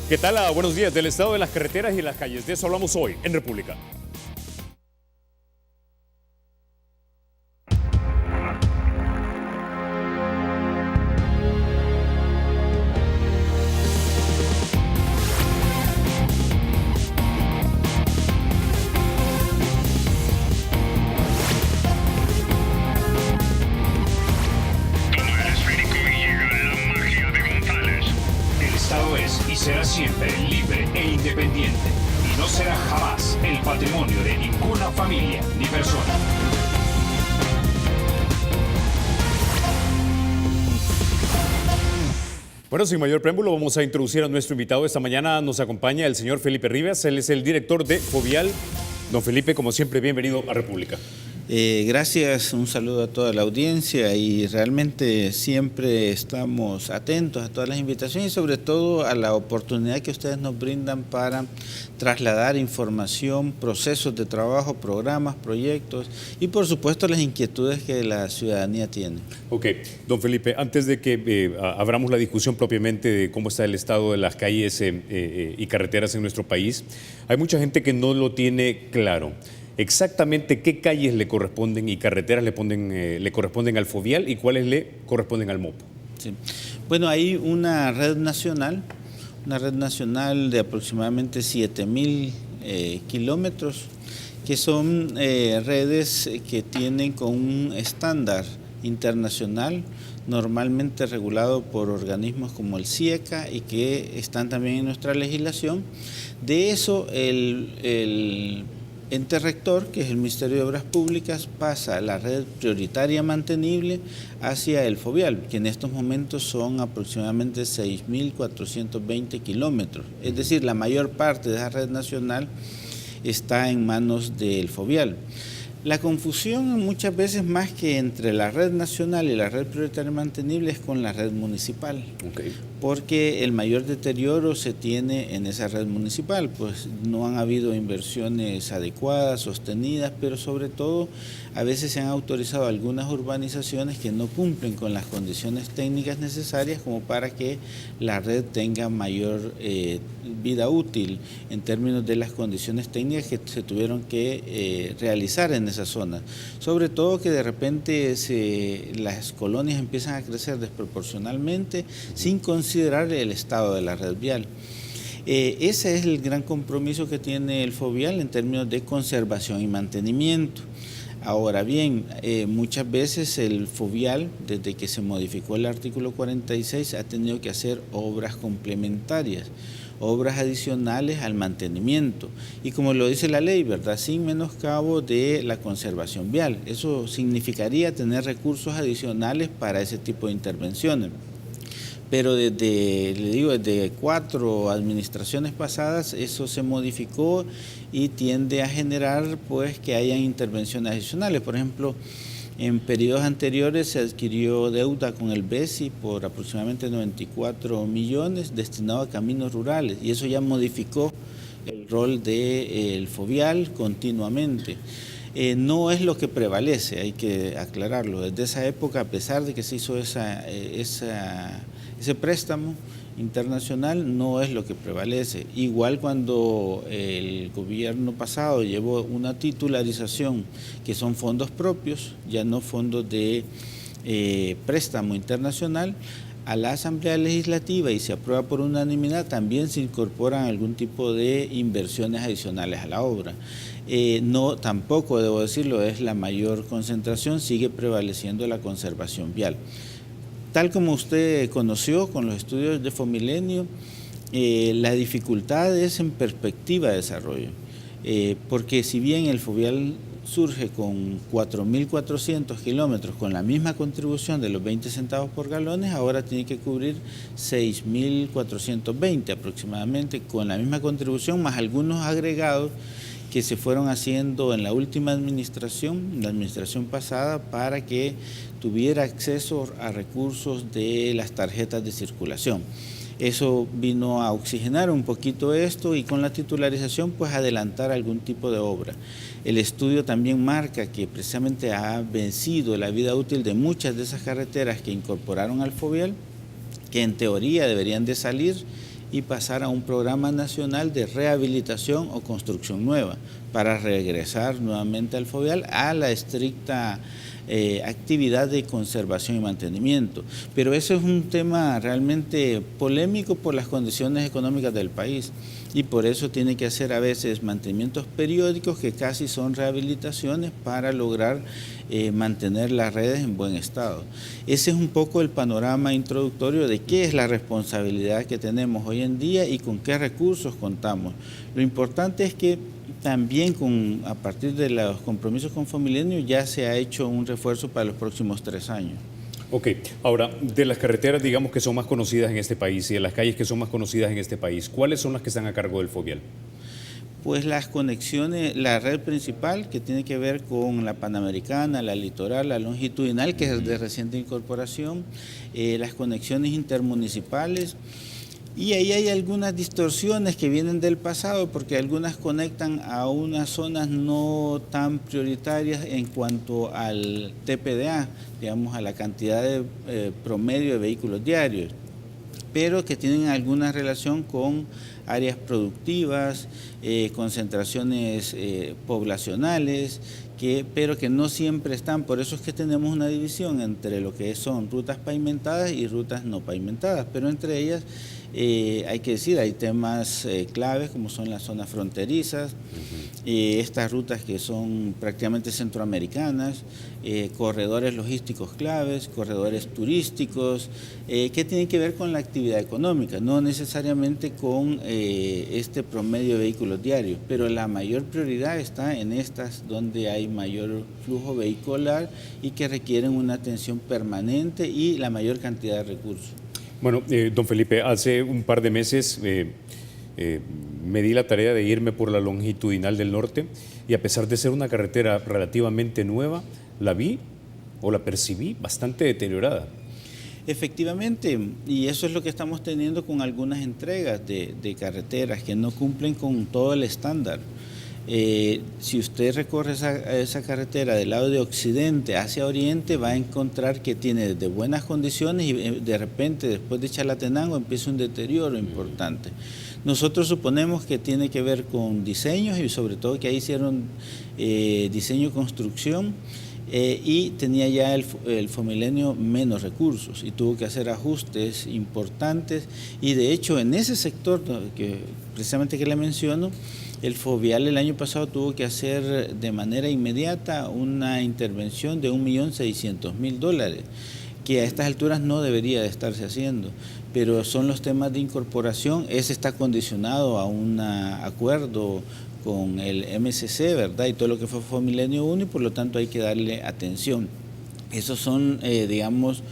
¿Qué tal? Buenos días. Del estado de las carreteras y las calles. De eso hablamos hoy en República. Será siempre libre e independiente y no será jamás el patrimonio de ninguna familia ni persona. Bueno, sin mayor preámbulo, vamos a introducir a nuestro invitado. Esta mañana nos acompaña el señor Felipe Rivas. Él es el director de Fovial. Don Felipe, como siempre, bienvenido a República. Gracias, un saludo a toda la audiencia y realmente siempre estamos atentos a todas las invitaciones y sobre todo a la oportunidad que ustedes nos brindan para trasladar información, procesos de trabajo, programas, proyectos y por supuesto las inquietudes que la ciudadanía tiene. Ok, don Felipe, antes de que abramos la discusión propiamente de cómo está el estado de las calles y carreteras en nuestro país, hay mucha gente que no lo tiene claro. Exactamente qué calles le corresponden y carreteras le corresponden al Fovial y cuáles le corresponden al MOP. Sí. Bueno, hay una red nacional de aproximadamente 7.000 kilómetros, que son redes que tienen con un estándar internacional, normalmente regulado por organismos como el CIECA y que están también en nuestra legislación. De eso, el ente rector, que es el Ministerio de Obras Públicas, pasa la red prioritaria mantenible hacia el Fovial, que en estos momentos son aproximadamente 6.420 kilómetros. Es decir, la mayor parte de esa red nacional está en manos del Fovial. La confusión muchas veces más que entre la red nacional y la red prioritaria mantenible es con la red municipal, porque el mayor deterioro se tiene en esa red municipal, pues no han habido inversiones adecuadas, sostenidas, pero sobre todo a veces se han autorizado algunas urbanizaciones que no cumplen con las condiciones técnicas necesarias como para que la red tenga mayor vida útil en términos de las condiciones técnicas que se tuvieron que realizar en esa zona. Sobre todo que de repente las colonias empiezan a crecer desproporcionalmente sin considerar el estado de la red vial. Ese es el gran compromiso que tiene el Fovial en términos de conservación y mantenimiento. Ahora bien, muchas veces el Fovial, desde que se modificó el artículo 46, ha tenido que hacer obras complementarias, obras adicionales al mantenimiento. Y como lo dice la ley, ¿verdad?, sin menoscabo de la conservación vial. Eso significaría tener recursos adicionales para ese tipo de intervenciones. Pero desde 4 administraciones pasadas eso se modificó y tiende a generar pues que hayan intervenciones adicionales. Por ejemplo, en periodos anteriores se adquirió deuda con el BESI por aproximadamente 94 millones destinado a caminos rurales y eso ya modificó el rol del Fovial continuamente. No es lo que prevalece, hay que aclararlo. Desde esa época, a pesar de que se hizo ese préstamo internacional, no es lo que prevalece. Igual cuando el gobierno pasado llevó una titularización, que son fondos propios, ya no fondos de préstamo internacional, a la Asamblea Legislativa y se aprueba por unanimidad, también se incorporan algún tipo de inversiones adicionales a la obra. No, tampoco, debo decirlo, es la mayor concentración, sigue prevaleciendo la conservación vial. Tal como usted conoció con los estudios de Fomilenio, la dificultad es en perspectiva de desarrollo, porque si bien el Fovial surge con 4.400 kilómetros con la misma contribución de los 20 centavos por galones, ahora tiene que cubrir 6.420 aproximadamente con la misma contribución más algunos agregados que se fueron haciendo en la última administración, la administración pasada, para que tuviera acceso a recursos de las tarjetas de circulación. Eso vino a oxigenar un poquito esto y con la titularización pues adelantar algún tipo de obra. El estudio también marca que precisamente ha vencido la vida útil de muchas de esas carreteras que incorporaron al Fovial, que en teoría deberían de salir y pasar a un programa nacional de rehabilitación o construcción nueva para regresar nuevamente al fovial a la estricta actividad de conservación y mantenimiento. Pero eso es un tema realmente polémico por las condiciones económicas del país y por eso tiene que hacer a veces mantenimientos periódicos que casi son rehabilitaciones para lograr mantener las redes en buen estado. Ese es un poco el panorama introductorio de qué es la responsabilidad que tenemos hoy en día y con qué recursos contamos. Lo importante es que también a partir de los compromisos con Fomilenio ya se ha hecho un refuerzo para los próximos 3 años. Ok, ahora, de las carreteras, digamos, que son más conocidas en este país y de las calles que son más conocidas en este país, ¿cuáles son las que están a cargo del fovial? Pues las conexiones, la red principal que tiene que ver con la Panamericana, la Litoral, la Longitudinal, que es de reciente incorporación, las conexiones intermunicipales. Y ahí hay algunas distorsiones que vienen del pasado porque algunas conectan a unas zonas no tan prioritarias en cuanto al TPDA, digamos a la cantidad de promedio de vehículos diarios, pero que tienen alguna relación con áreas productivas, concentraciones poblacionales, pero que no siempre están. Por eso es que tenemos una división entre lo que son rutas pavimentadas y rutas no pavimentadas, pero entre ellas hay que decir, hay temas claves como son las zonas fronterizas, estas rutas que son prácticamente centroamericanas, corredores logísticos claves, corredores turísticos, que tienen que ver con la actividad económica, no necesariamente con este promedio de vehículos diarios, pero la mayor prioridad está en estas donde hay mayor flujo vehicular y que requieren una atención permanente y la mayor cantidad de recursos. Bueno, don Felipe, hace un par de meses me di la tarea de irme por la Longitudinal del Norte y a pesar de ser una carretera relativamente nueva, la vi o la percibí bastante deteriorada. Efectivamente, y eso es lo que estamos teniendo con algunas entregas de carreteras que no cumplen con todo el estándar. Si usted recorre esa carretera del lado de occidente hacia oriente, va a encontrar que tiene de buenas condiciones y de repente después de Chalatenango empieza un deterioro importante. Nosotros suponemos que tiene que ver con diseños y sobre todo que ahí hicieron diseño y construcción y tenía ya el Fomilenio menos recursos y tuvo que hacer ajustes importantes y de hecho en ese sector que precisamente que le menciono, el Fovial el año pasado tuvo que hacer de manera inmediata una intervención de $1.600.000, que a estas alturas no debería de estarse haciendo, pero son los temas de incorporación, ese está condicionado a un acuerdo con el MCC, ¿verdad? Y todo lo que fue Fomilenio 1 y por lo tanto hay que darle atención. Esos son, digamos,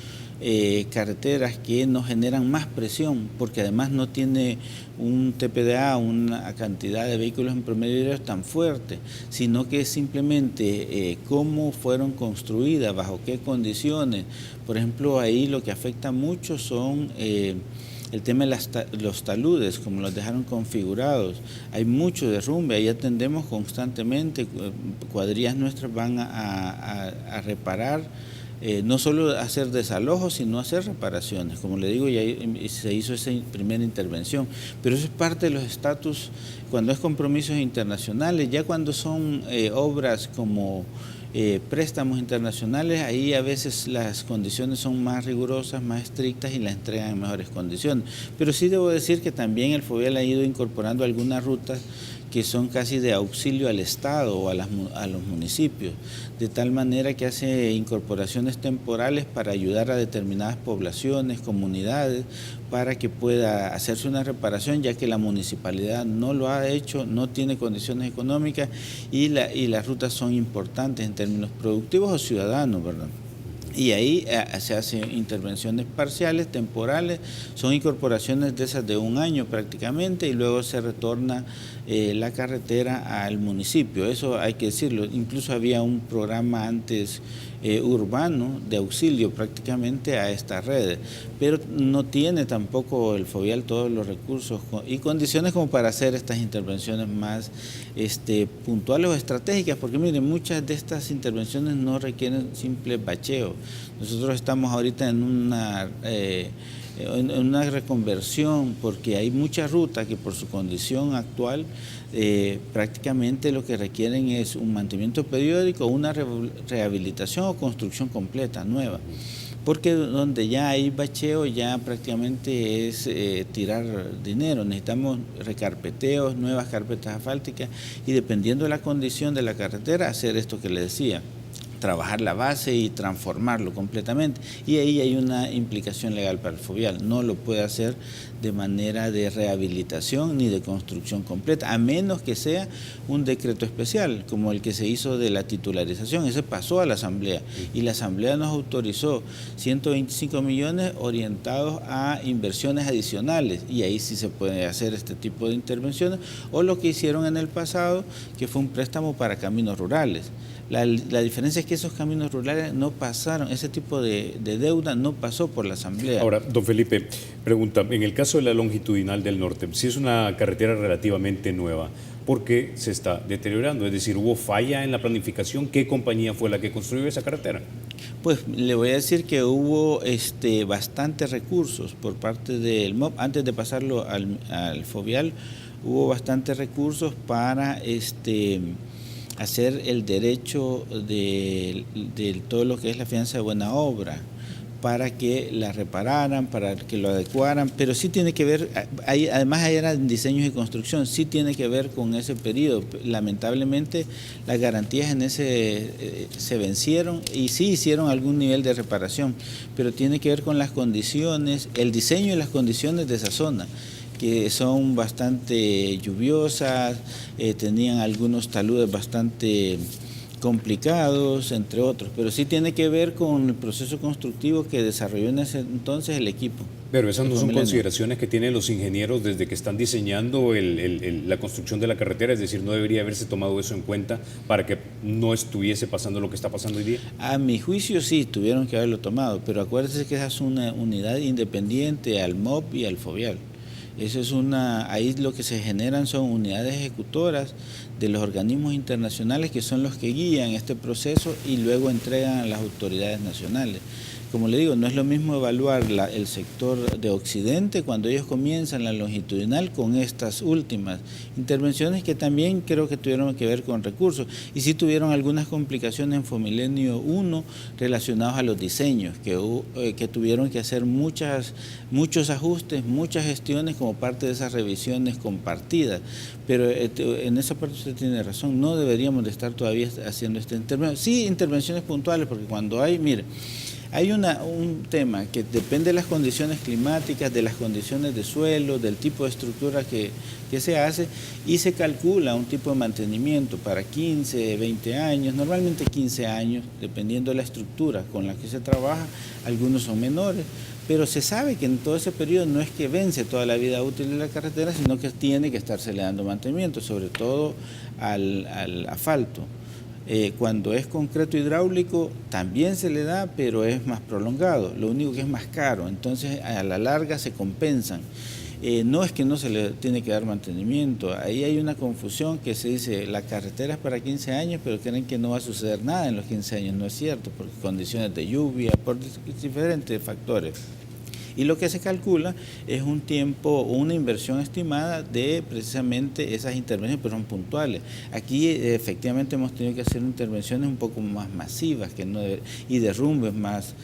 carreteras que nos generan más presión porque además no tiene un TPDA, una cantidad de vehículos en promedio diario tan fuerte, sino que es simplemente cómo fueron construidas, bajo qué condiciones. Por ejemplo, ahí lo que afecta mucho son el tema de los taludes, como los dejaron configurados. Hay mucho derrumbe, ahí atendemos constantemente, cuadrillas nuestras van a reparar, no solo hacer desalojos, sino hacer reparaciones. Como le digo, ya se hizo esa primera intervención, pero eso es parte de los estatus cuando es compromisos internacionales. Ya cuando son obras como préstamos internacionales, ahí a veces las condiciones son más rigurosas, más estrictas y las entregan en mejores condiciones. Pero sí debo decir que también el Fovial ha ido incorporando algunas rutas que son casi de auxilio al Estado o a los municipios, de tal manera que hace incorporaciones temporales para ayudar a determinadas poblaciones, comunidades, para que pueda hacerse una reparación, ya que la municipalidad no lo ha hecho, no tiene condiciones económicas y las rutas son importantes en términos productivos o ciudadanos, ¿verdad? Y ahí se hacen intervenciones parciales, temporales, son incorporaciones de esas de 1 año prácticamente y luego se retorna la carretera al municipio. Eso hay que decirlo, incluso había un programa antes urbano de auxilio prácticamente a estas redes, pero no tiene tampoco el Fovial todos los recursos y condiciones como para hacer estas intervenciones más puntuales o estratégicas, porque miren, muchas de estas intervenciones no requieren simple bacheo. Nosotros estamos ahorita en una en una reconversión, porque hay muchas rutas que por su condición actual prácticamente lo que requieren es un mantenimiento periódico, una rehabilitación o construcción completa, nueva. Porque donde ya hay bacheo ya prácticamente es tirar dinero, necesitamos recarpeteos, nuevas carpetas asfálticas y dependiendo de la condición de la carretera hacer esto que le decía, trabajar la base y transformarlo completamente. Y ahí hay una implicación legal para el Fovial. No lo puede hacer de manera de rehabilitación ni de construcción completa, a menos que sea un decreto especial, como el que se hizo de la titularización. Ese pasó a la Asamblea y la Asamblea nos autorizó 125 millones orientados a inversiones adicionales y ahí sí se puede hacer este tipo de intervenciones, o lo que hicieron en el pasado, que fue un préstamo para caminos rurales. La diferencia es que esos caminos rurales no pasaron, ese tipo de deuda no pasó por la Asamblea. Ahora, don Felipe, pregunta, en el caso de la longitudinal del norte, si es una carretera relativamente nueva, ¿por qué se está deteriorando? Es decir, ¿hubo falla en la planificación? ¿Qué compañía fue la que construyó esa carretera? Pues le voy a decir que hubo bastantes recursos por parte del MOP, antes de pasarlo al Fovial, hubo bastantes recursos para hacer el derecho de todo lo que es la fianza de buena obra, para que la repararan, para que lo adecuaran, pero sí tiene que ver, además ahí eran diseños y construcción, sí tiene que ver con ese periodo. Lamentablemente las garantías en ese se vencieron y sí hicieron algún nivel de reparación, pero tiene que ver con las condiciones, el diseño y las condiciones de esa zona, que son bastante lluviosas, tenían algunos taludes bastante complicados, entre otros, pero sí tiene que ver con el proceso constructivo que desarrolló en ese entonces el equipo. Pero esas no son consideraciones que tienen los ingenieros desde que están diseñando la construcción de la carretera, es decir, no debería haberse tomado eso en cuenta para que no estuviese pasando lo que está pasando hoy día. A mi juicio sí, tuvieron que haberlo tomado, pero acuérdense que esa es una unidad independiente al MOP y al Fovial. Eso es ahí lo que se generan son unidades ejecutoras de los organismos internacionales que son los que guían este proceso y luego entregan a las autoridades nacionales. Como le digo, no es lo mismo evaluar el sector de Occidente cuando ellos comienzan la longitudinal con estas últimas intervenciones que también creo que tuvieron que ver con recursos y sí tuvieron algunas complicaciones en Fomilenio 1 relacionados a los diseños, que tuvieron que hacer muchos ajustes, muchas gestiones como parte de esas revisiones compartidas. Pero en esa parte usted tiene razón, no deberíamos de estar todavía haciendo esta intervención. Sí, intervenciones puntuales, porque cuando mire, hay un tema que depende de las condiciones climáticas, de las condiciones de suelo, del tipo de estructura que se hace y se calcula un tipo de mantenimiento para 15, 20 años, normalmente 15 años, dependiendo de la estructura con la que se trabaja, algunos son menores, pero se sabe que en todo ese periodo no es que vence toda la vida útil de la carretera, sino que tiene que estarse le dando mantenimiento, sobre todo al asfalto. Cuando es concreto hidráulico también se le da, pero es más prolongado, lo único que es más caro, entonces a la larga se compensan. No es que no se le tiene que dar mantenimiento, ahí hay una confusión que se dice la carretera es para 15 años, pero creen que no va a suceder nada en los 15 años, no es cierto, por condiciones de lluvia, por diferentes factores. Y lo que se calcula es un tiempo, una inversión estimada de precisamente esas intervenciones, pero son puntuales. Aquí efectivamente hemos tenido que hacer intervenciones un poco más masivas y derrumbes más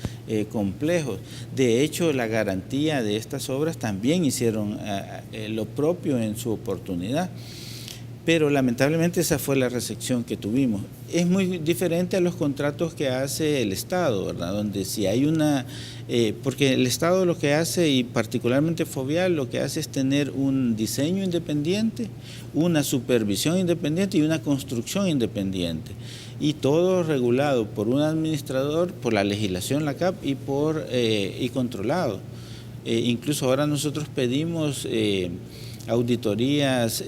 complejos. De hecho, la garantía de estas obras también hicieron lo propio en su oportunidad. Pero lamentablemente esa fue la recepción que tuvimos. Es muy diferente a los contratos que hace el Estado, ¿verdad? Donde si hay porque el Estado lo que hace, y particularmente Fovial, lo que hace es tener un diseño independiente, una supervisión independiente y una construcción independiente. Y todo regulado por un administrador, por la legislación, la CAP, y controlado. Incluso ahora nosotros pedimos auditorías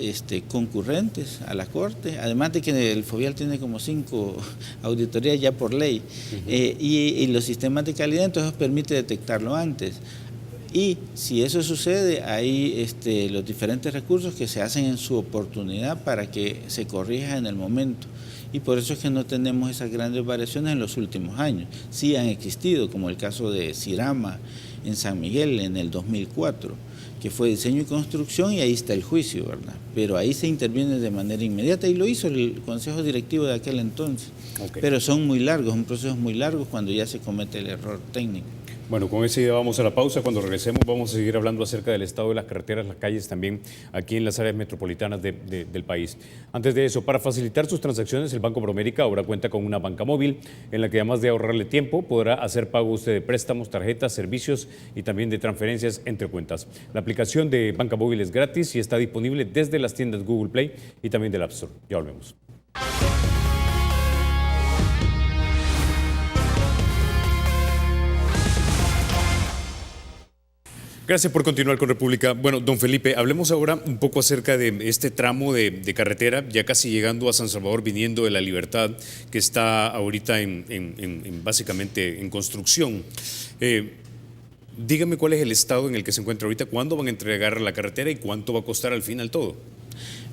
concurrentes a la Corte, además de que el Fovial tiene como 5 auditorías ya por ley, y los sistemas de calidad entonces permite detectarlo antes. Y si eso sucede, hay los diferentes recursos que se hacen en su oportunidad para que se corrija en el momento. Y por eso es que no tenemos esas grandes variaciones en los últimos años. Sí han existido, como el caso de Sirama, en San Miguel en el 2004, que fue diseño y construcción, y ahí está el juicio, ¿verdad? Pero ahí se interviene de manera inmediata y lo hizo el Consejo Directivo de aquel entonces. Okay. Pero son muy largos, son procesos muy largos cuando ya se comete el error técnico. Bueno, con esa idea vamos a la pausa. Cuando regresemos vamos a seguir hablando acerca del estado de las carreteras, las calles también aquí en las áreas metropolitanas del país. Antes de eso, para facilitar sus transacciones, el Banco Promérica ahora cuenta con una banca móvil en la que, además de ahorrarle tiempo, podrá hacer pago usted de préstamos, tarjetas, servicios y también de transferencias entre cuentas. La aplicación de banca móvil es gratis y está disponible desde las tiendas Google Play y también del App Store. Ya volvemos. Gracias por continuar con República. Bueno, don Felipe, hablemos ahora un poco acerca de este tramo de carretera, ya casi llegando a San Salvador, viniendo de La Libertad, que está ahorita básicamente en construcción. Dígame cuál es el estado en el que se encuentra ahorita, cuándo van a entregar la carretera y cuánto va a costar al final todo.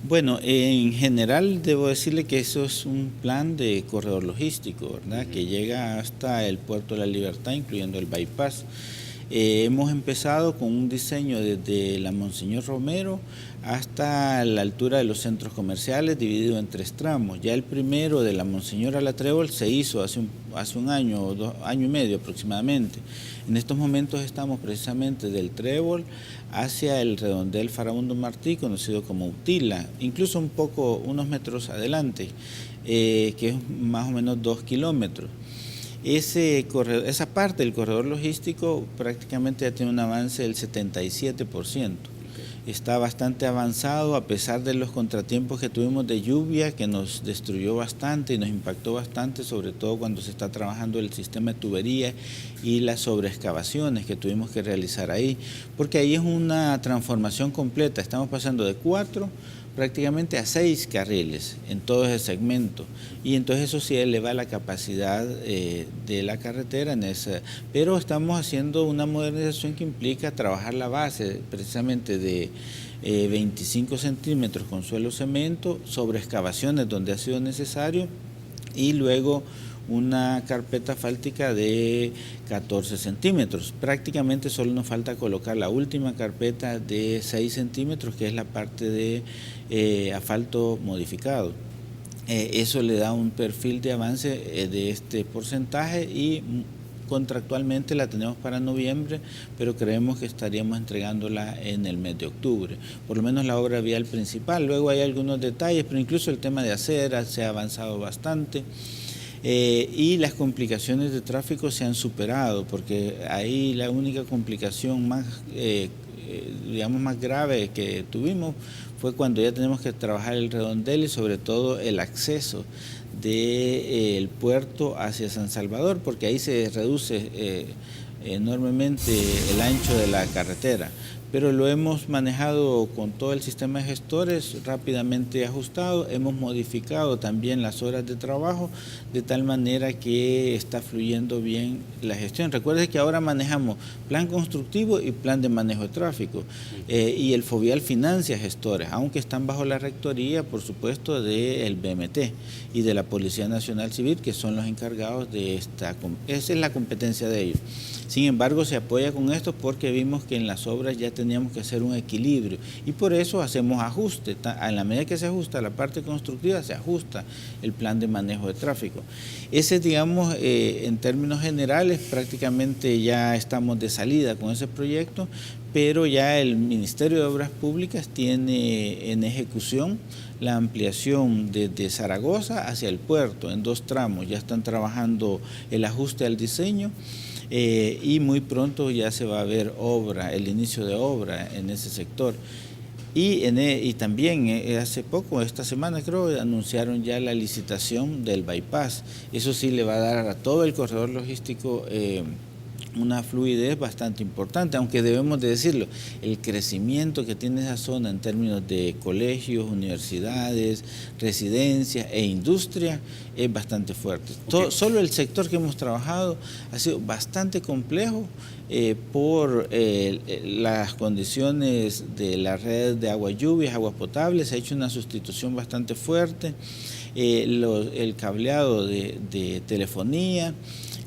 Bueno, en general debo decirle que eso es un plan de corredor logístico, ¿verdad? Que llega hasta el Puerto de La Libertad, incluyendo el bypass. Hemos empezado con un diseño desde la Monseñor Romero hasta la altura de los centros comerciales, dividido en 3 tramos. Ya el primero, de la Monseñor a la Trébol, se hizo hace un año o año y medio aproximadamente. En estos momentos estamos precisamente del Trébol hacia el redondel Farabundo Martí, conocido como Utila, incluso unos metros adelante, que es más o menos 2 kilómetros. Esa parte del corredor logístico prácticamente ya tiene un avance del 77%. Está bastante avanzado a pesar de los contratiempos que tuvimos de lluvia, que nos destruyó bastante y nos impactó bastante, sobre todo cuando se está trabajando el sistema de tubería y las sobreexcavaciones que tuvimos que realizar ahí, porque ahí es una transformación completa. Estamos pasando de 4 prácticamente a 6 carriles en todo ese segmento, y entonces eso sí eleva la capacidad de la carretera pero estamos haciendo una modernización que implica trabajar la base precisamente de 25 centímetros con suelo cemento, sobre excavaciones donde ha sido necesario, y luego una carpeta asfáltica de 14 centímetros. Prácticamente solo nos falta colocar la última carpeta de 6 centímetros, que es la parte de asfalto modificado. Eso le da un perfil de avance de este porcentaje, y contractualmente la tenemos para noviembre, pero creemos que estaríamos entregándola en el mes de octubre, por lo menos la obra vial principal. Luego hay algunos detalles, pero incluso el tema de aceras se ha avanzado bastante. Y las complicaciones de tráfico se han superado, porque ahí la única complicación más grave que tuvimos fue cuando ya tenemos que trabajar el redondel y sobre todo el acceso del puerto hacia San Salvador, porque ahí se reduce enormemente el ancho de la carretera. Pero lo hemos manejado con todo el sistema de gestores, rápidamente ajustado. Hemos modificado también las horas de trabajo de tal manera que está fluyendo bien la gestión. Recuerde que ahora manejamos plan constructivo y plan de manejo de tráfico, y el Fovial financia gestores, aunque están bajo la rectoría, por supuesto, del BMT y de la Policía Nacional Civil, que son los encargados de esa es la competencia de ellos. Sin embargo, se apoya con esto porque vimos que en las obras ya teníamos que hacer un equilibrio, y por eso hacemos ajustes. En la medida que se ajusta la parte constructiva, se ajusta el plan de manejo de tráfico. Ese, digamos, en términos generales, prácticamente ya estamos de salida con ese proyecto, pero ya el Ministerio de Obras Públicas tiene en ejecución la ampliación desde Zaragoza hacia el puerto en 2 tramos. Ya están trabajando el ajuste al diseño. Y muy pronto ya se va a ver el inicio de obra en ese sector. Y también hace poco, esta semana creo, anunciaron ya la licitación del bypass. Eso sí le va a dar a todo el corredor logístico una fluidez bastante importante, aunque debemos de decirlo, el crecimiento que tiene esa zona en términos de colegios, universidades, residencias e industria es bastante fuerte. Okay. Solo el sector que hemos trabajado ha sido bastante complejo por las condiciones de la red de agua lluvias, aguas potables. Se ha hecho una sustitución bastante fuerte, el cableado de telefonía,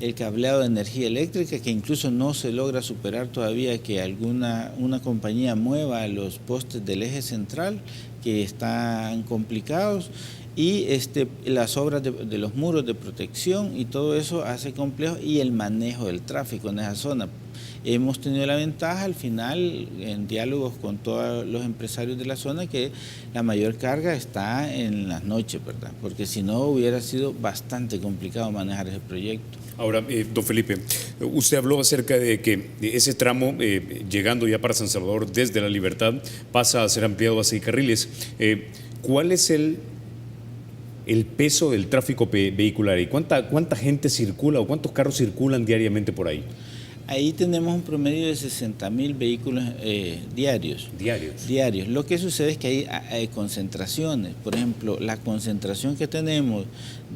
el cableado de energía eléctrica, que incluso no se logra superar todavía que una compañía mueva los postes del eje central, que están complicados, y las obras de los muros de protección, y todo eso hace complejo, y el manejo del tráfico en esa zona. Hemos tenido la ventaja al final, en diálogos con todos los empresarios de la zona, que la mayor carga está en las noches, ¿verdad? Porque si no hubiera sido bastante complicado manejar ese proyecto. Ahora, don Felipe, usted habló acerca de que ese tramo, llegando ya para San Salvador desde La Libertad, pasa a ser ampliado a 6 carriles. ¿Cuál es el peso del tráfico vehicular y cuánta gente circula o cuántos carros circulan diariamente por ahí? Ahí tenemos un promedio de 60.000 vehículos diarios. Diarios. Lo que sucede es que hay concentraciones. Por ejemplo, la concentración que tenemos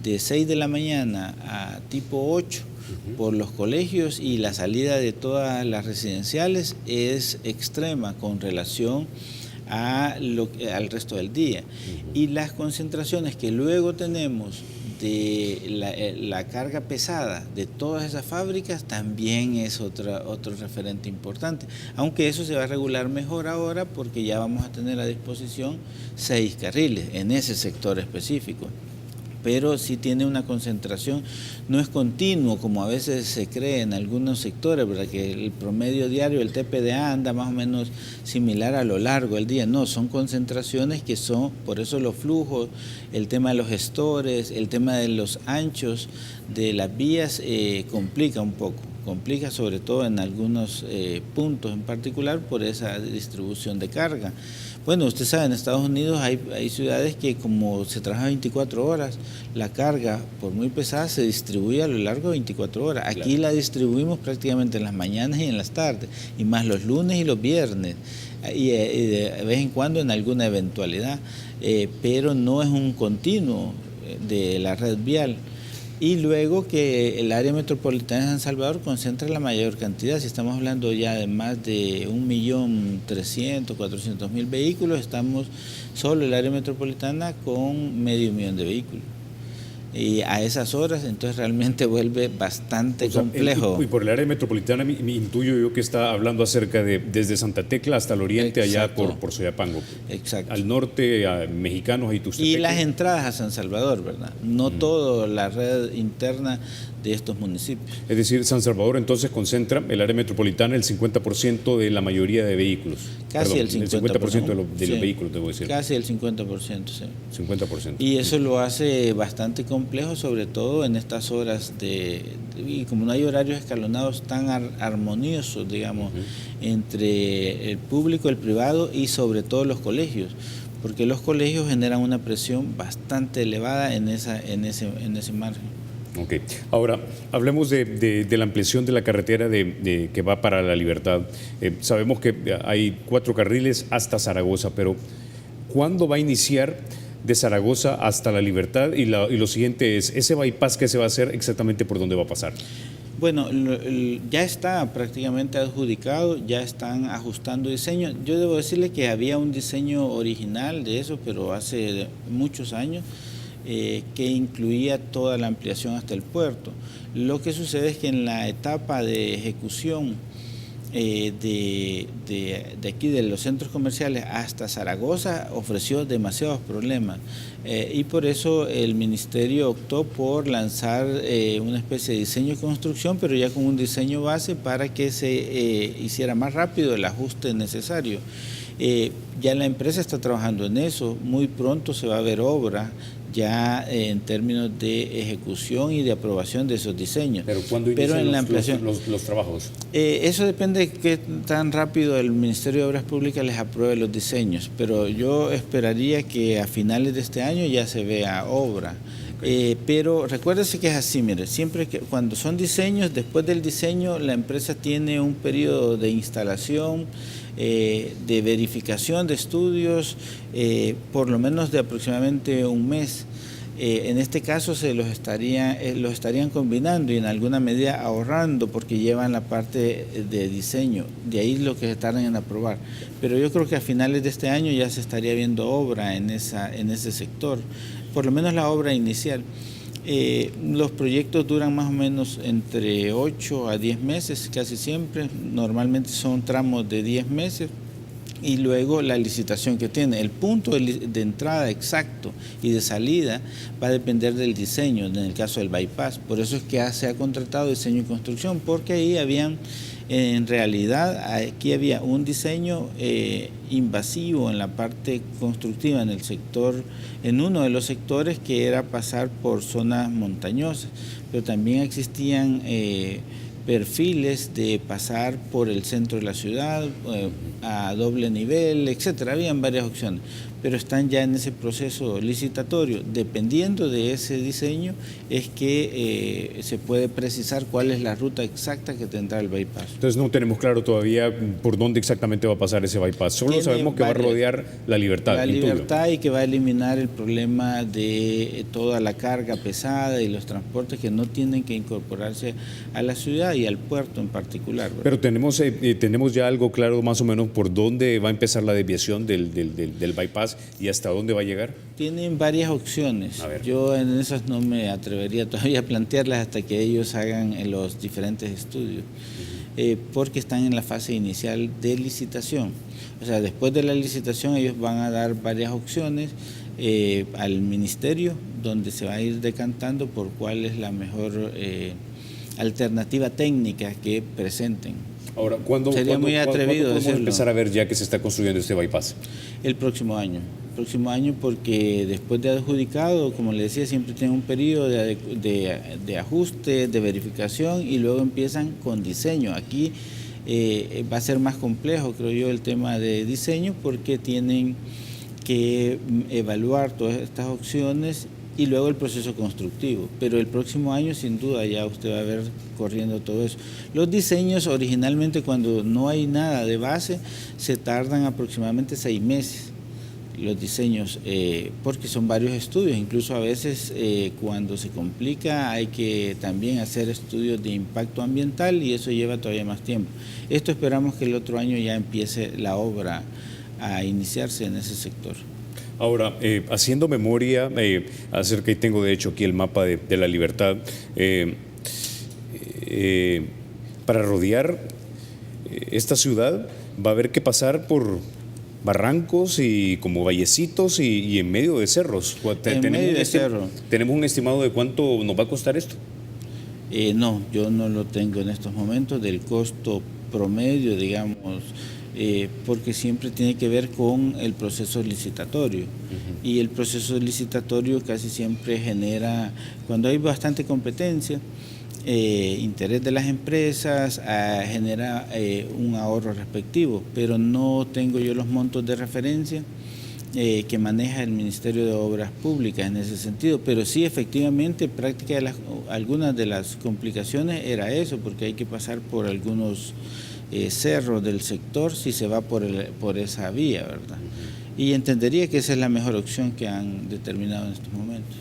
de 6 de la mañana a tipo 8 por los colegios y la salida de todas las residenciales es extrema con relación al resto del día. Y las concentraciones que luego tenemos de la carga pesada de todas esas fábricas también es otro referente importante, aunque eso se va a regular mejor ahora porque ya vamos a tener a disposición 6 carriles en ese sector específico. Pero sí tiene una concentración, no es continuo como a veces se cree en algunos sectores, ¿verdad? Que el promedio diario, el TPDA anda más o menos similar a lo largo del día. No, son concentraciones que son, por eso los flujos, el tema de los gestores, el tema de los anchos de las vías complica un poco. Complica sobre todo en algunos puntos en particular por esa distribución de carga. Bueno, usted sabe, en Estados Unidos hay ciudades que como se trabaja 24 horas, la carga, por muy pesada, se distribuye a lo largo de 24 horas. Aquí claro, la distribuimos prácticamente en las mañanas y en las tardes, y más los lunes y los viernes, y de vez en cuando en alguna eventualidad, pero no es un continuo de la red vial. Y luego que el área metropolitana de San Salvador concentra la mayor cantidad, si estamos hablando ya de más de 1.300.000, 400.000 vehículos, estamos solo el área metropolitana con 500.000 de vehículos. Y a esas horas entonces realmente vuelve bastante complejo. Y por el área metropolitana me intuyo yo que está hablando acerca de desde Santa Tecla hasta el oriente, exacto, allá por Soyapango. Exacto. Al norte, a Mexicanos y Tuxtepec. Y las entradas a San Salvador, ¿verdad? No toda la red interna de estos municipios. Es decir, San Salvador entonces concentra el área metropolitana el 50% de la mayoría de vehículos. Casi el 50% de sí, los vehículos, debo decir. Casi el 50%, sí. 50%. Y eso lo hace bastante complejo, sobre todo en estas horas y como no hay horarios escalonados tan armoniosos, digamos, entre el público, el privado y sobre todo los colegios, porque los colegios generan una presión bastante elevada en ese margen. Ok, ahora hablemos de la ampliación de la carretera que va para La Libertad. Sabemos que hay 4 carriles hasta Zaragoza, pero ¿cuándo va a iniciar de Zaragoza hasta La Libertad? Y lo siguiente es, ¿ese bypass que se va a hacer exactamente por dónde va a pasar? Bueno, ya está prácticamente adjudicado, ya están ajustando diseño. Yo debo decirle que había un diseño original de eso, pero hace muchos años, que incluía toda la ampliación hasta el puerto. Lo que sucede es que en la etapa de ejecución de aquí, de los centros comerciales hasta Zaragoza, ofreció demasiados problemas y por eso el ministerio optó por lanzar una especie de diseño y construcción, pero ya con un diseño base para que se hiciera más rápido el ajuste necesario. Ya la empresa está trabajando en eso, muy pronto se va a ver obra ya en términos de ejecución y de aprobación de esos diseños. ¿Pero cuándo inician los trabajos? Eso depende de qué tan rápido el Ministerio de Obras Públicas les apruebe los diseños, pero yo esperaría que a finales de este año ya se vea obra. Okay. Pero recuérdese que es así, mire, siempre que cuando son diseños, después del diseño la empresa tiene un periodo de instalación, de verificación de estudios, por lo menos de aproximadamente un mes. En este caso los estarían combinando y en alguna medida ahorrando porque llevan la parte de diseño, de ahí lo que se tardan en aprobar. Pero yo creo que a finales de este año ya se estaría viendo obra en ese sector, por lo menos la obra inicial. Los proyectos duran más o menos entre 8 a 10 meses, casi siempre. Normalmente son tramos de 10 meses. Y luego la licitación que tiene. El punto de entrada exacto y de salida va a depender del diseño, en el caso del bypass. Por eso es que se ha contratado diseño y construcción, porque ahí en realidad, aquí había un diseño invasivo en la parte constructiva, en uno de los sectores, que era pasar por zonas montañosas, pero también existían perfiles de pasar por el centro de la ciudad, a doble nivel, etcétera. Habían varias opciones, pero están ya en ese proceso licitatorio. Dependiendo de ese diseño es que se puede precisar cuál es la ruta exacta que tendrá el bypass. Entonces no tenemos claro todavía por dónde exactamente va a pasar ese bypass. Solo sabemos que va a rodear la Libertad. La Libertad, y que va a eliminar el problema de toda la carga pesada y los transportes que no tienen que incorporarse a la ciudad y al puerto en particular, ¿verdad? Pero tenemos ya algo claro más o menos por dónde va a empezar la desviación del bypass y hasta dónde va a llegar. Tienen varias opciones. Yo en esas no me atrevería todavía a plantearlas hasta que ellos hagan los diferentes estudios, porque están en la fase inicial de licitación. O sea, después de la licitación ellos van a dar varias opciones al ministerio, donde se va a ir decantando por cuál es la mejor alternativa técnica que presenten. Ahora, ¿cuándo podemos empezar a ver ya que se está construyendo este bypass? El próximo año, porque después de adjudicado, como le decía, siempre tiene un periodo de ajuste, de verificación, y luego empiezan con diseño. Aquí va a ser más complejo, creo yo, el tema de diseño, porque tienen que evaluar todas estas opciones y luego el proceso constructivo. Pero el próximo año, sin duda, ya usted va a ver corriendo todo eso. Los diseños originalmente, cuando no hay nada de base, se tardan aproximadamente 6 meses. Los diseños, porque son varios estudios, incluso a veces cuando se complica hay que también hacer estudios de impacto ambiental, y eso lleva todavía más tiempo. Esto esperamos que el otro año ya empiece la obra a iniciarse en ese sector. Ahora, haciendo memoria acerca, y tengo de hecho aquí el mapa de la Libertad, para rodear esta ciudad va a haber que pasar por barrancos y como vallecitos y en medio de cerros. ¿Tenemos un estimado de cuánto nos va a costar esto? No, yo no lo tengo en estos momentos del costo promedio, digamos, porque siempre tiene que ver con el proceso licitatorio. Y el proceso licitatorio casi siempre genera, cuando hay bastante competencia, interés de las empresas, genera un ahorro respectivo, pero no tengo yo los montos de referencia que maneja el Ministerio de Obras Públicas en ese sentido, pero sí, efectivamente, algunas de las complicaciones era eso, porque hay que pasar por algunos cerros del sector si se va por esa vía, ¿verdad? Y entendería que esa es la mejor opción que han determinado en estos momentos.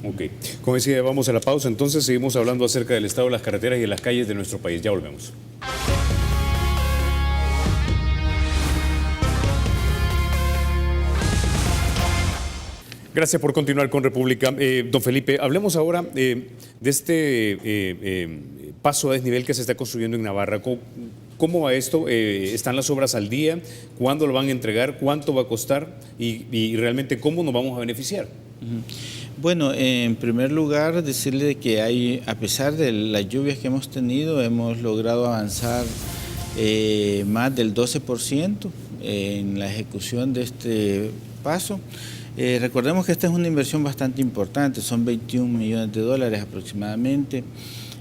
Ok, como decía, vamos a la pausa, entonces seguimos hablando acerca del estado de las carreteras y de las calles de nuestro país. Ya volvemos. Gracias por continuar con República. Don Felipe, hablemos ahora de este paso a desnivel que se está construyendo en Navarra. ¿Cómo va esto? ¿Están las obras al día? ¿Cuándo lo van a entregar? ¿Cuánto va a costar? Y realmente, ¿cómo nos vamos a beneficiar? Bueno, en primer lugar, decirle que a pesar de las lluvias que hemos tenido, hemos logrado avanzar más del 12% en la ejecución de este paso. Recordemos que esta es una inversión bastante importante, son 21 millones de dólares aproximadamente,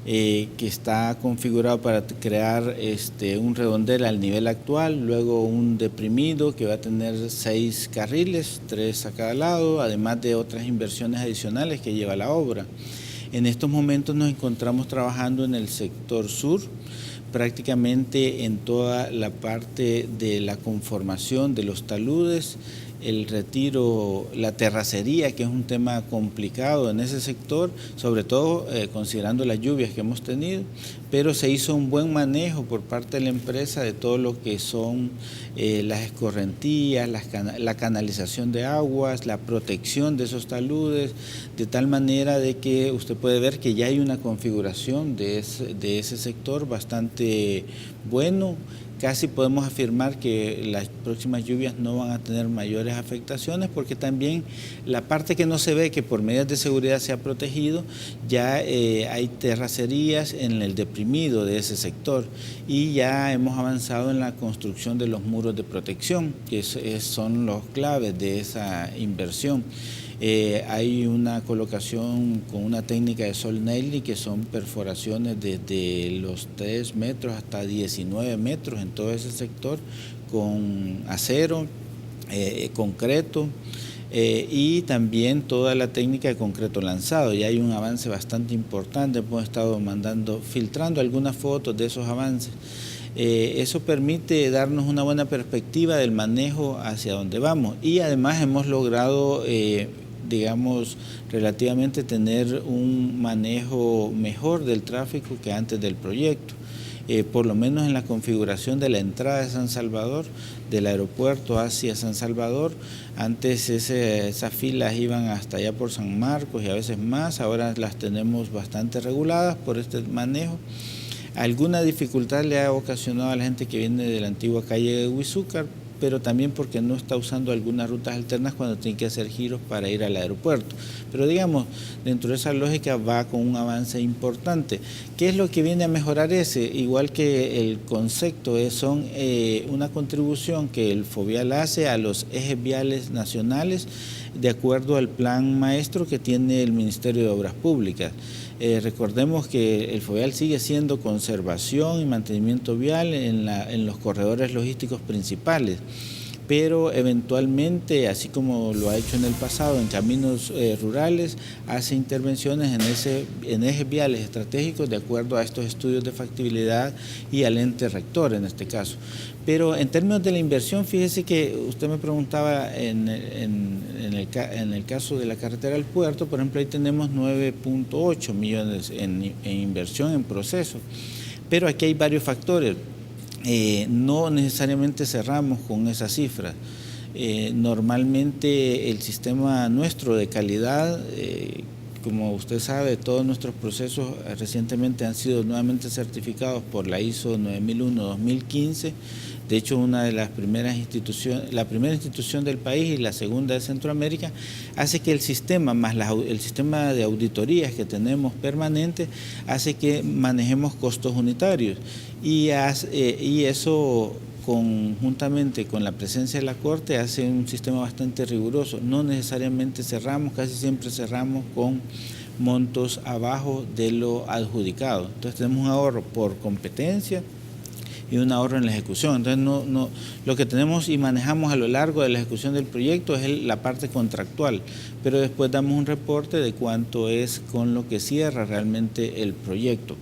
que está configurado para crear un redondel al nivel actual, luego un deprimido que va a tener 6 carriles, 3 a cada lado, además de otras inversiones adicionales que lleva la obra. En estos momentos nos encontramos trabajando en el sector sur, prácticamente en toda la parte de la conformación de los taludes el retiro, la terracería, que es un tema complicado en ese sector, sobre todo considerando las lluvias que hemos tenido, pero se hizo un buen manejo por parte de la empresa de todo lo que son las escorrentías, la canalización de aguas, la protección de esos taludes, de tal manera de que usted puede ver que ya hay una configuración de ese sector bastante bueno. Casi podemos afirmar que las próximas lluvias no van a tener mayores afectaciones, porque también la parte que no se ve, que por medidas de seguridad se ha protegido, ya hay terracerías en el deprimido de ese sector, y ya hemos avanzado en la construcción de los muros de protección, que son los claves de esa inversión. Hay una colocación con una técnica de sol nailing, que son perforaciones desde los 3 metros hasta 19 metros en todo ese sector, con acero, concreto, y también toda la técnica de concreto lanzado. Ya hay un avance bastante importante, hemos estado filtrando algunas fotos de esos avances. Eso permite darnos una buena perspectiva del manejo hacia dónde vamos, y además hemos logrado digamos, relativamente tener un manejo mejor del tráfico que antes del proyecto. Por lo menos en la configuración de la entrada de San Salvador, del aeropuerto hacia San Salvador, antes esas filas iban hasta allá por San Marcos y a veces más, ahora las tenemos bastante reguladas por este manejo. Alguna dificultad le ha ocasionado a la gente que viene de la antigua calle de Huizúcar, pero también porque no está usando algunas rutas alternas cuando tiene que hacer giros para ir al aeropuerto. Pero digamos, dentro de esa lógica va con un avance importante. ¿Qué es lo que viene a mejorar ese? Igual que el concepto, son una contribución que el FOVIAL hace a los ejes viales nacionales de acuerdo al plan maestro que tiene el Ministerio de Obras Públicas. Recordemos que el FOVIAL sigue siendo conservación y mantenimiento vial en los corredores logísticos principales, pero eventualmente, así como lo ha hecho en el pasado en caminos rurales, hace intervenciones en ejes viales estratégicos de acuerdo a estos estudios de factibilidad y al ente rector en este caso. Pero en términos de la inversión, fíjese que usted me preguntaba en el caso de la carretera al puerto, por ejemplo, ahí tenemos 9.8 millones en inversión en proceso, pero aquí hay varios factores. No necesariamente cerramos con esas cifras. Normalmente el sistema nuestro de calidad, como usted sabe, todos nuestros procesos recientemente han sido nuevamente certificados por la ISO 9001-2015. De hecho, una de las primeras instituciones, la primera institución del país y la segunda de Centroamérica, hace que el sistema, más el sistema de auditorías que tenemos permanente, hace que manejemos costos unitarios. Y eso, conjuntamente con la presencia de la Corte, hace un sistema bastante riguroso. No necesariamente cerramos, casi siempre cerramos con montos abajo de lo adjudicado. Entonces tenemos un ahorro por competencia y un ahorro en la ejecución. Entonces lo que tenemos y manejamos a lo largo de la ejecución del proyecto es la parte contractual, pero después damos un reporte de cuánto es con lo que cierra realmente el proyecto.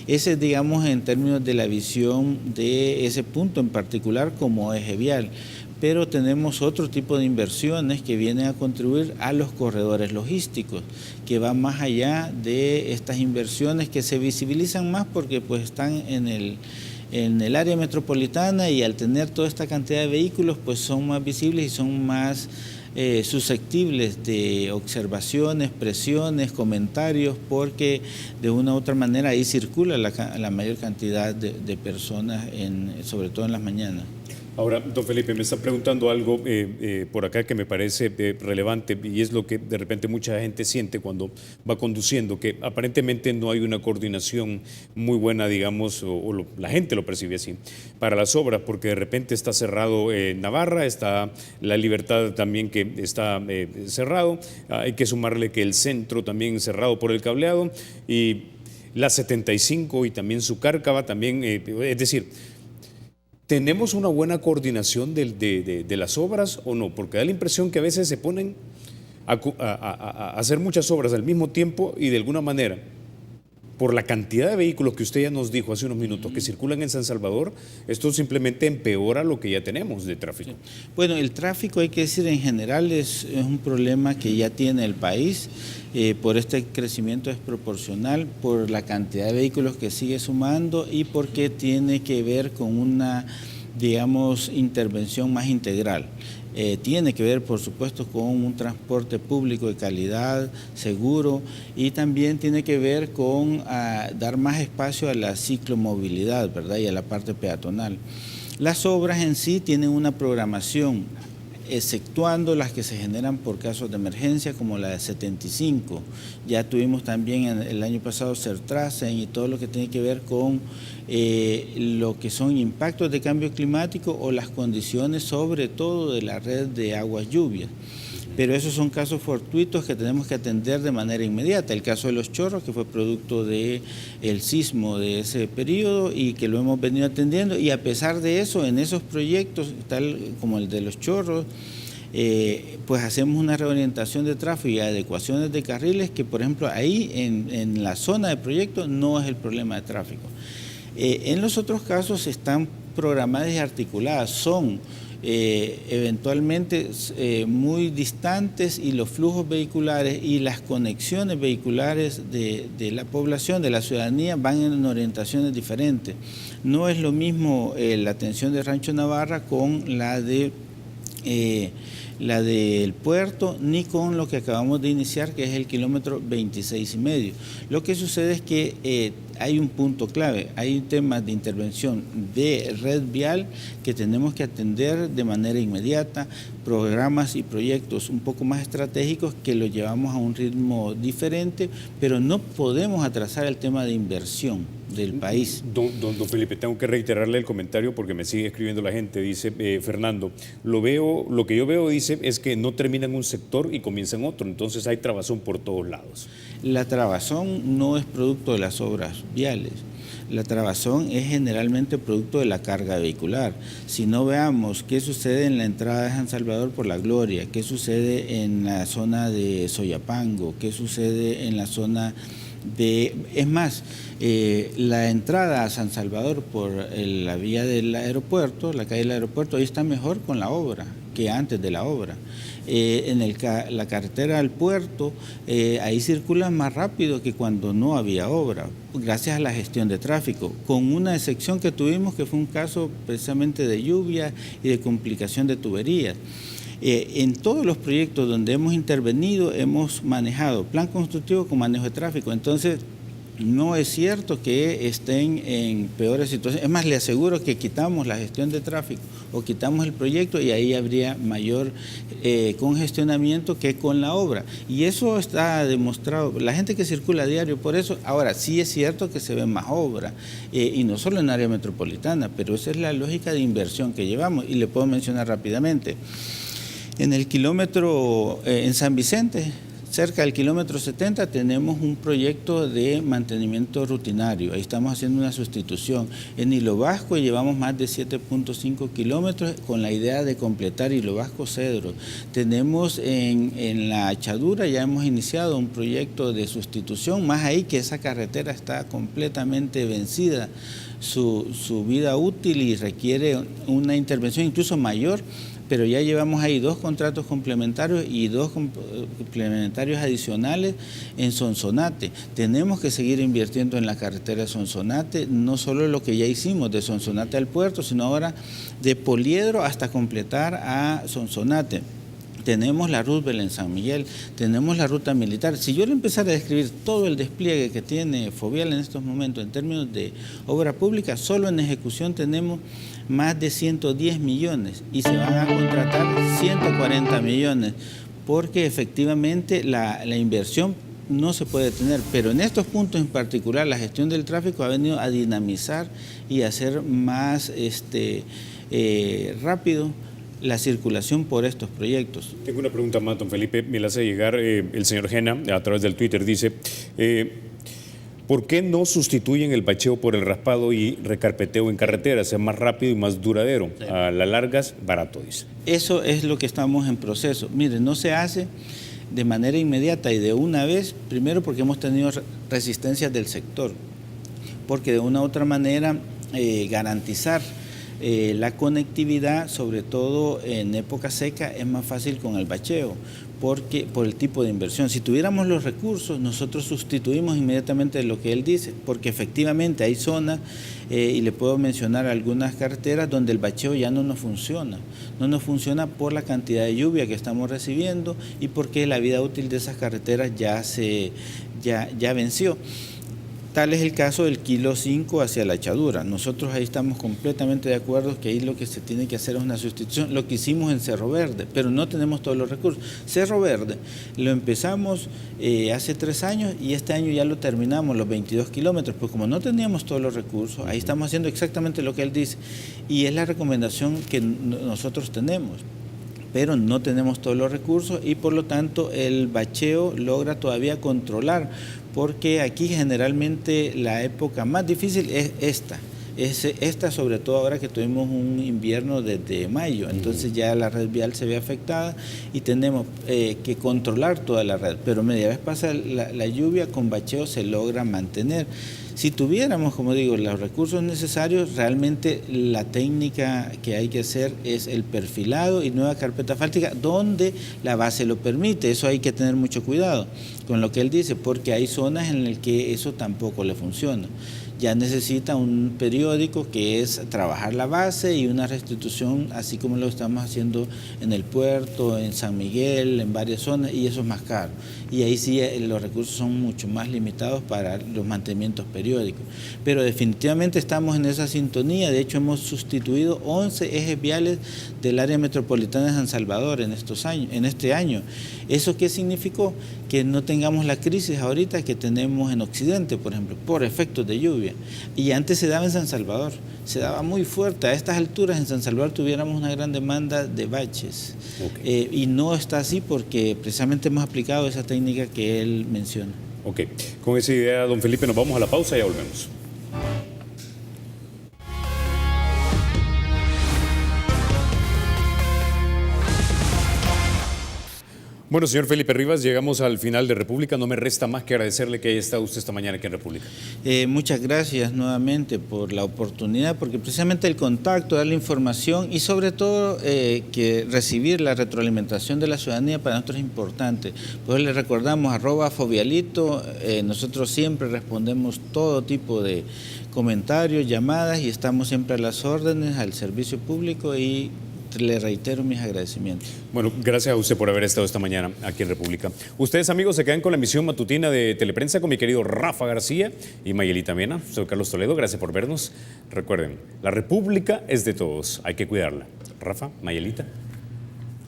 Ese, digamos, en términos de la visión de ese punto en particular como eje vial. Pero tenemos otro tipo de inversiones que vienen a contribuir a los corredores logísticos, que van más allá de estas inversiones que se visibilizan más porque pues están en el área metropolitana, y al tener toda esta cantidad de vehículos pues son más visibles y son más susceptibles de observaciones, presiones, comentarios, porque de una u otra manera ahí circula la mayor cantidad de personas, sobre todo en las mañanas. Ahora, don Felipe, me está preguntando algo por acá que me parece relevante, y es lo que de repente mucha gente siente cuando va conduciendo, que aparentemente no hay una coordinación muy buena, digamos, la gente lo percibe así, para las obras, porque de repente está cerrado Navarra, está La Libertad también que está cerrado, hay que sumarle que el centro también cerrado por el cableado, y la 75 y también su Cárcava también, es decir, ¿tenemos una buena coordinación de las obras o no? Porque da la impresión que a veces se ponen a hacer muchas obras al mismo tiempo y de alguna manera por la cantidad de vehículos que usted ya nos dijo hace unos minutos que circulan en San Salvador, esto simplemente empeora lo que ya tenemos de tráfico. Bueno, el tráfico, hay que decir, en general es un problema que ya tiene el país por este crecimiento desproporcional, por la cantidad de vehículos que sigue sumando y porque tiene que ver con una, digamos, intervención más integral. Tiene que ver, por supuesto, con un transporte público de calidad, seguro, y también tiene que ver con dar más espacio a la ciclomovilidad, ¿verdad? Y a la parte peatonal. Las obras en sí tienen una programación, exceptuando las que se generan por casos de emergencia, como la de 75. Ya tuvimos también el año pasado Sertrasen y todo lo que tiene que ver con lo que son impactos de cambio climático o las condiciones, sobre todo de la red de aguas lluvias. Pero esos son casos fortuitos que tenemos que atender de manera inmediata. El caso de los chorros, que fue producto del sismo de ese periodo y que lo hemos venido atendiendo, y a pesar de eso, en esos proyectos, tal como el de los chorros, pues hacemos una reorientación de tráfico y adecuaciones de carriles que, por ejemplo, ahí en la zona de proyecto no es el problema de tráfico. En los otros casos están programadas y articuladas, son eventualmente muy distantes, y los flujos vehiculares y las conexiones vehiculares de la población, de la ciudadanía, van en orientaciones diferentes. No es lo mismo la atención de Rancho Navarra con la del puerto, ni con lo que acabamos de iniciar, que es el kilómetro 26,5. Lo que sucede es que hay un punto clave, hay temas de intervención de red vial que tenemos que atender de manera inmediata, programas y proyectos un poco más estratégicos que los llevamos a un ritmo diferente, pero no podemos atrasar el tema de inversión del país. Don Felipe, tengo que reiterarle el comentario porque me sigue escribiendo la gente. Dice Fernando, lo que yo veo, dice, es que no termina en un sector y comienza en otro, entonces hay trabazón por todos lados. La trabazón no es producto de las obras viales. La trabazón es generalmente producto de la carga vehicular. Si no, veamos qué sucede en la entrada de San Salvador por La Gloria, qué sucede en la zona de Soyapango, qué sucede en la zona de... Es más, la entrada a San Salvador por la vía del aeropuerto, la calle del aeropuerto, ahí está mejor con la obra que antes de la obra. La carretera al puerto, ahí circula más rápido que cuando no había obra, gracias a la gestión de tráfico, con una excepción que tuvimos, que fue un caso precisamente de lluvia y de complicación de tuberías. En todos los proyectos donde hemos intervenido hemos manejado plan constructivo con manejo de tráfico, entonces no es cierto que estén en peores situaciones. Es más, le aseguro que quitamos la gestión de tráfico o quitamos el proyecto y ahí habría mayor congestionamiento que con la obra. Y eso está demostrado. La gente que circula a diario, por eso, ahora sí es cierto que se ve más obra, y no solo en área metropolitana, pero esa es la lógica de inversión que llevamos. Y le puedo mencionar rápidamente. En el kilómetro, en San Vicente, cerca del kilómetro 70, tenemos un proyecto de mantenimiento rutinario. Ahí estamos haciendo una sustitución. En Hilo Vasco llevamos más de 7.5 kilómetros con la idea de completar Hilo Vasco Cedro. Tenemos en la Echadura, ya hemos iniciado un proyecto de sustitución, más ahí que esa carretera está completamente vencida su vida útil y requiere una intervención incluso mayor, pero ya llevamos ahí 2 contratos complementarios y 2 complementarios adicionales en Sonsonate. Tenemos que seguir invirtiendo en la carretera de Sonsonate, no solo lo que ya hicimos de Sonsonate al puerto, sino ahora de Poliedro hasta completar a Sonsonate. Tenemos la Roosevelt en San Miguel, tenemos la ruta militar. Si yo le empezara a describir todo el despliegue que tiene Fovial en estos momentos en términos de obra pública, solo en ejecución tenemos más de 110 millones y se van a contratar 140 millones, porque efectivamente la inversión no se puede detener, pero en estos puntos en particular la gestión del tráfico ha venido a dinamizar y a hacer más rápido la circulación por estos proyectos. Tengo una pregunta más, don Felipe, me la hace llegar el señor Gena a través del Twitter, dice, ¿por qué no sustituyen el bacheo por el raspado y recarpeteo en carreteras? Es más rápido y más duradero, sí. A la larga, barato, dice. Eso es lo que estamos en proceso. Mire, no se hace. de manera inmediata y de una vez, primero porque hemos tenido resistencias del sector, porque de una u otra manera garantizar la conectividad, sobre todo en época seca, es más fácil con el bacheo, porque por el tipo de inversión. Si tuviéramos los recursos, nosotros sustituimos inmediatamente lo que él dice, porque efectivamente hay zonas, y le puedo mencionar algunas carreteras donde el bacheo ya no nos funciona. No nos funciona por la cantidad de lluvia que estamos recibiendo y porque la vida útil de esas carreteras ya venció. Tal es el caso del Kilo 5 hacia la Echadura. Nosotros ahí estamos completamente de acuerdo que ahí lo que se tiene que hacer es una sustitución. Lo que hicimos en Cerro Verde, pero no tenemos todos los recursos. Cerro Verde lo empezamos hace 3 años y este año ya lo terminamos, los 22 kilómetros, pues como no teníamos todos los recursos, ahí estamos haciendo exactamente lo que él dice y es la recomendación que nosotros tenemos. Pero no tenemos todos los recursos y por lo tanto el bacheo logra todavía controlar, porque aquí generalmente la época más difícil es esta, sobre todo ahora que tuvimos un invierno desde mayo, entonces ya la red vial se ve afectada y tenemos que controlar toda la red, pero media vez pasa la lluvia, con bacheo se logra mantener. Si tuviéramos, como digo, los recursos necesarios, realmente la técnica que hay que hacer es el perfilado y nueva carpeta asfáltica donde la base lo permite. Eso hay que tener mucho cuidado con lo que él dice, porque hay zonas en las que eso tampoco le funciona. Ya necesita un periódico que es trabajar la base y una restitución, así como lo estamos haciendo en el puerto, en San Miguel, en varias zonas, y eso es más caro. Y ahí sí los recursos son mucho más limitados para los mantenimientos periódicos. Pero definitivamente estamos en esa sintonía. De hecho, hemos sustituido 11 ejes viales del área metropolitana de San Salvador en este año. ¿Eso qué significó? Que no tengamos la crisis ahorita que tenemos en Occidente, por ejemplo, por efectos de lluvia. Y antes se daba en San Salvador, se daba muy fuerte. A estas alturas en San Salvador tuviéramos una gran demanda de baches. Okay. Y no está así porque precisamente hemos aplicado esa técnica que él menciona. Ok, con esa idea, don Felipe, nos vamos a la pausa y ya volvemos. Bueno, señor Felipe Rivas, llegamos al final de República. No me resta más que agradecerle que haya estado usted esta mañana aquí en República. Muchas gracias nuevamente por la oportunidad, porque precisamente el contacto, dar la información y sobre todo que recibir la retroalimentación de la ciudadanía para nosotros es importante. Pues le recordamos @fovialito, nosotros siempre respondemos todo tipo de comentarios, llamadas y estamos siempre a las órdenes, al servicio público y le reitero mis agradecimientos. Bueno, gracias a usted por haber estado esta mañana aquí en República. Ustedes, amigos, se quedan con la emisión matutina de Teleprensa con mi querido Rafa García y Mayelita Mena. Soy Carlos Toledo, gracias por vernos. Recuerden, la República es de todos, hay que cuidarla. Rafa, Mayelita.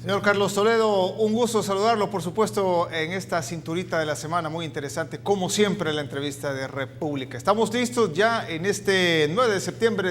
Señor Carlos Toledo, un gusto saludarlo, por supuesto, en esta cinturita de la semana, muy interesante, como siempre, la entrevista de República. Estamos listos ya en este 9 de septiembre.